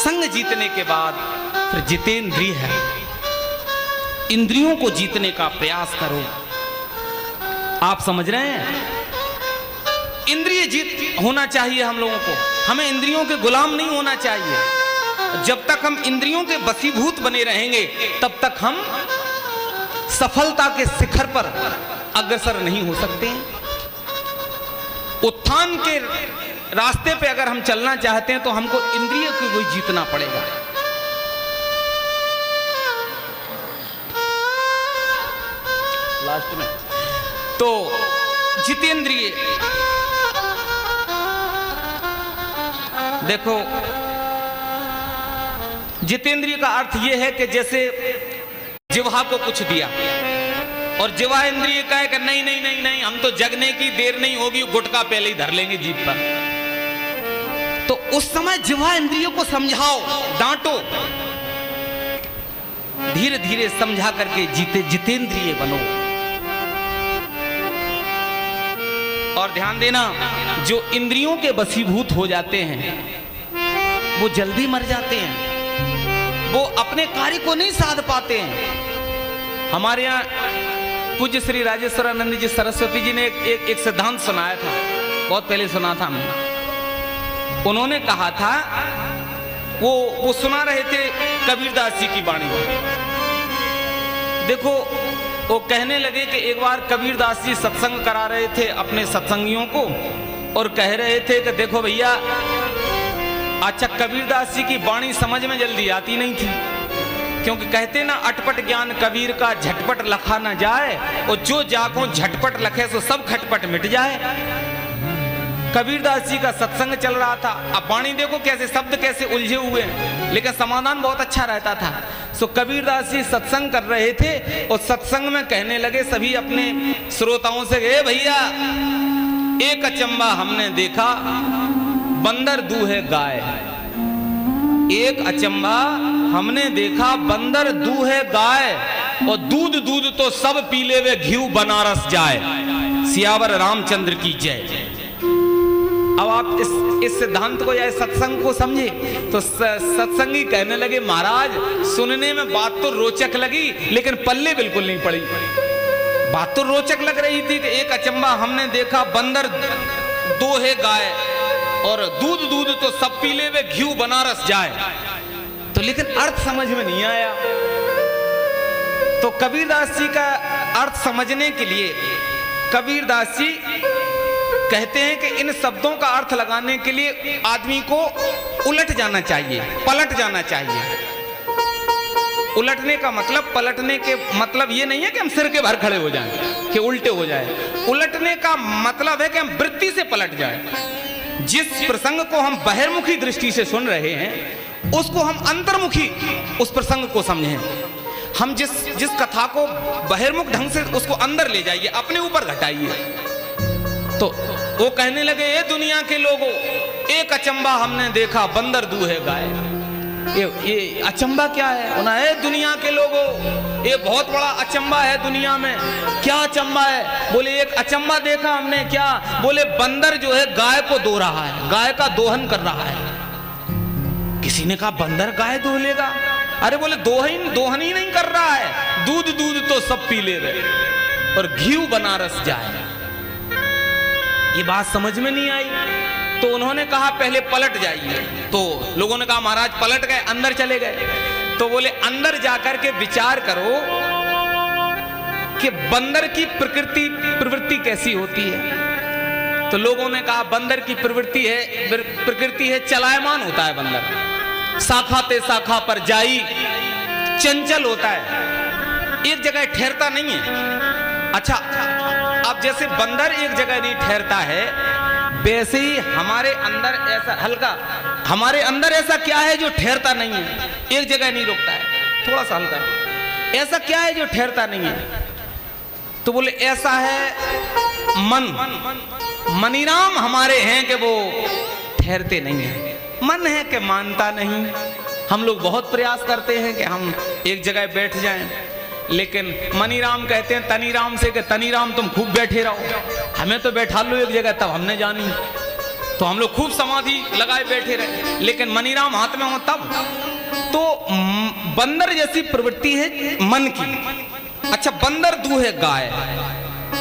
संग जीतने के बाद फिर जितेंद्रिय है, इंद्रियों को जीतने का प्रयास करो। आप समझ रहे हैं? इंद्रिय जीत होना चाहिए हम लोगों को, हमें इंद्रियों के गुलाम नहीं होना चाहिए। जब तक हम इंद्रियों के वशीभूत बने रहेंगे तब तक हम सफलता के शिखर पर अग्रसर नहीं हो सकते। उत्थान के रास्ते पे अगर हम चलना चाहते हैं तो हमको इंद्रियों को भी जीतना पड़ेगा। लास्ट में तो जितेंद्रिय, देखो जितेंद्रिय का अर्थ यह है कि जैसे जिह्वा को कुछ दिया और जिह्वा इंद्रिय कहे कि नहीं नहीं नहीं नहीं, हम तो जगने की देर नहीं होगी, गुटखा पहले ही धर लेंगे जीभ पर। तो उस समय जिह्वा इंद्रियों को समझाओ, डांटो, धीरे धीरे समझा करके जितेंद्रिय बनो। और ध्यान देना, जो इंद्रियों के वशीभूत हो जाते हैं वो जल्दी मर जाते हैं, वो अपने कार्य को नहीं साध पाते हैं। हमारे यहाँ पूज्य श्री राजेश्वरानंद जी सरस्वती जी ने एक सिद्धांत सुनाया था, बहुत पहले सुना था हमने। उन्होंने कहा था, वो सुना रहे थे कबीरदास जी की वाणी। देखो वो कहने लगे कि एक बार कबीरदास जी सत्संग करा रहे थे अपने सत्संगियों को और कह रहे थे कि देखो भैया, अच्छा कबीरदास जी की वाणी समझ में जल्दी आती नहीं थी, क्योंकि कहते ना अटपट ज्ञान कबीर का झटपट लखा न जाए, और जो जाको झटपट लखे सो सब खटपट मिट जाए। कबीरदास जी का सत्संग चल रहा था, अब वाणी देखो कैसे शब्द कैसे उलझे हुए हैं, लेकिन समाधान बहुत अच्छा रहता था। सो कबीरदास जी सत्संग कर रहे थे और सत्संग में कहने लगे सभी अपने श्रोताओं से, हे भैया एक अचंबा हमने देखा, बंदर दूहे गाय। एक अचंबा हमने देखा, बंदर दूहे गाय, और दूध दूध तो सब पी ले वे घी बनारस जाए। सियावर रामचंद्र की जय। अब आप इस सिद्धांत को या इस सत्संग को समझे तो सत्संगी कहने लगे, महाराज सुनने में बात तो रोचक लगी लेकिन पल्ले बिल्कुल नहीं पड़ी। बात तो रोचक लग रही थी कि एक अचंबा हमने देखा, बंदर दोहे गाय, और दूध दूध तो सब पी ले वे घी बनारस जाए, तो लेकिन अर्थ समझ में नहीं आया। तो कबीरदास जी का अर्थ समझने के लिए कबीरदास जी कहते हैं कि इन शब्दों का अर्थ लगाने के लिए आदमी को उलट जाना चाहिए, पलट जाना चाहिए। उलटने का मतलब, पलटने के मतलब ये नहीं है कि हम सिर के भर खड़े हो जाएं, कि उल्टे हो जाए। उलटने का मतलब है कि हम वृत्ति से पलट जाएं। जिस प्रसंग को हम बहिर्मुखी दृष्टि से सुन रहे हैं उसको हम अंतर्मुखी उस प्रसंग को समझें। हम जिस कथा को बहिर्मुख ढंग से उसको अंदर ले जाइए, अपने ऊपर घटाइए। तो वो कहने लगे, ये दुनिया के लोगों, एक अचंबा हमने देखा, बंदर दूहे गाय। ये अचंबा क्या है? ये दुनिया के लोगों, ये बहुत बड़ा अचंबा है दुनिया में। क्या अचंबा है? बोले एक अचंबा देखा हमने। क्या? बोले बंदर जो है गाय को दो रहा है, गाय का दोहन कर रहा है। किसी ने कहा बंदर गाय दो लेगा? अरे बोले दोहन ही नहीं कर रहा है, दूध दूध तो सब पी ले रहे और घी बनारस जाए। ये बात समझ में नहीं आई, तो उन्होंने कहा पहले पलट जाइए। तो लोगों ने कहा महाराज पलट गए, अंदर चले गए। तो बोले अंदर जाकर के विचार करो कि बंदर की प्रवृत्ति कैसी होती है। तो लोगों ने कहा बंदर की प्रकृति है चलायमान होता है बंदर, शाखा ते शाखा पर जाई, चंचल होता है, एक जगह ठहरता नहीं है। अच्छा, अब जैसे बंदर एक जगह नहीं ठहरता है, वैसे ही हमारे अंदर ऐसा हल्का, हमारे अंदर ऐसा क्या है जो ठहरता नहीं है, एक जगह नहीं रुकता है, थोड़ा सा हल्का, ऐसा क्या है जो ठहरता नहीं है? तो बोले ऐसा है मन। मनीराम हमारे हैं कि वो ठहरते नहीं है। मन है कि मानता नहीं। हम लोग बहुत प्रयास करते हैं कि हम एक जगह बैठ जाएं, लेकिन मनीराम कहते हैं तनीराम से कि तनीराम तुम खूब बैठे रहो, हमें तो बैठा लो एक जगह, तब हमने जानी। तो हम लोग खूब समाधि लगाए बैठे रहे, लेकिन मनीराम हाथ में हो तब तो बंदर जैसी प्रवृत्ति है मन की। अच्छा, बंदर दू है गाय,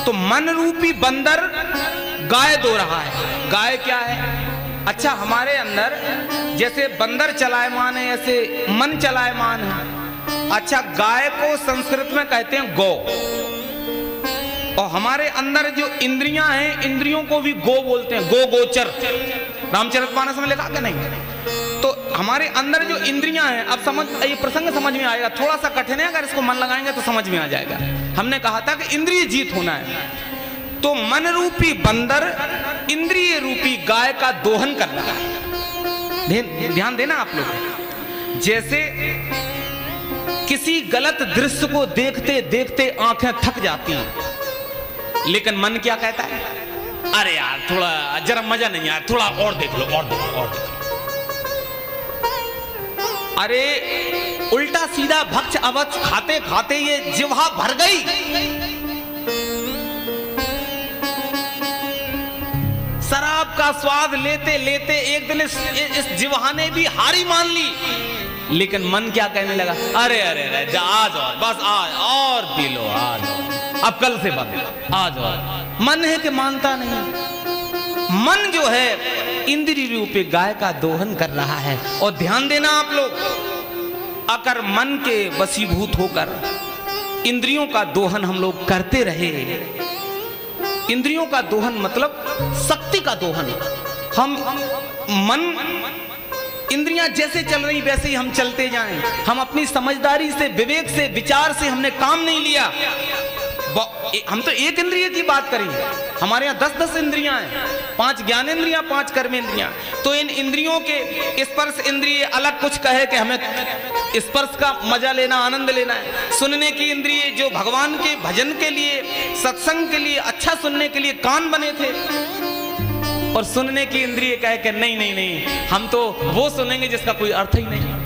तो मन रूपी बंदर गाय दो रहा है। गाय क्या है? अच्छा, हमारे अंदर जैसे बंदर चलायमान है ऐसे मन चलायमान है। अच्छा, गाय को संस्कृत में कहते हैं गौ, और हमारे अंदर जो इंद्रियां हैं इंद्रियों को भी गो बोलते हैं, गो गोचर, रामचरितमानस में लिखा कि नहीं? तो हमारे अंदर जो इंद्रियां हैं, अब समझ, ये प्रसंग समझ में आएगा, थोड़ा सा कठिन है, अगर इसको मन लगाएंगे तो समझ में आ जाएगा। हमने कहा था कि इंद्रिय जीत होना है, तो मन रूपी बंदर इंद्रिय रूपी गाय का दोहन कर रहा है। ध्यान देना आप लोग, जैसे किसी गलत दृश्य को देखते देखते आंखें थक जाती हैं, लेकिन मन क्या कहता है? अरे यार थोड़ा जरा मजा नहीं यार, थोड़ा और देख लो, और देख लो, और देख लो। अरे उल्टा सीधा भक्ष अवच खाते खाते ये जिह्वा भर गई। शराब का स्वाद लेते लेते एक दिन इस जिह्वा ने भी हारी मान ली, लेकिन मन क्या कहने लगा? अरे अरे अरे आज और बस आज और पी लो, आज अब कल से बंद, आज और। मन है कि मानता नहीं। मन जो है इंद्रिय रूपी गाय का दोहन कर रहा है। और ध्यान देना आप लोग, अगर मन के वशीभूत होकर इंद्रियों का दोहन हम लोग करते रहे, इंद्रियों का दोहन मतलब शक्ति का दोहन, हम मन इंद्रियां जैसे चल रही वैसे ही हम चलते जाएं, हम अपनी समझदारी से, विवेक से, विचार से हमने काम नहीं लिया। हम तो एक इंद्रिय की बात करेंगे, हमारे यहाँ 10-10 इंद्रियां हैं, 5 ज्ञानेंद्रियां, 5 कर्मेंद्रियां। तो इन इंद्रियों के स्पर्श इंद्रिय अलग कुछ कहे कि हमें स्पर्श का मजा लेना, आनंद लेना है। सुनने की इंद्रिय जो भगवान के भजन के लिए, सत्संग के लिए, अच्छा सुनने के लिए कान बने थे, और सुनने की इंद्रिय कहे कि नहीं नहीं नहीं, हम तो वो सुनेंगे जिसका कोई अर्थ ही नहीं।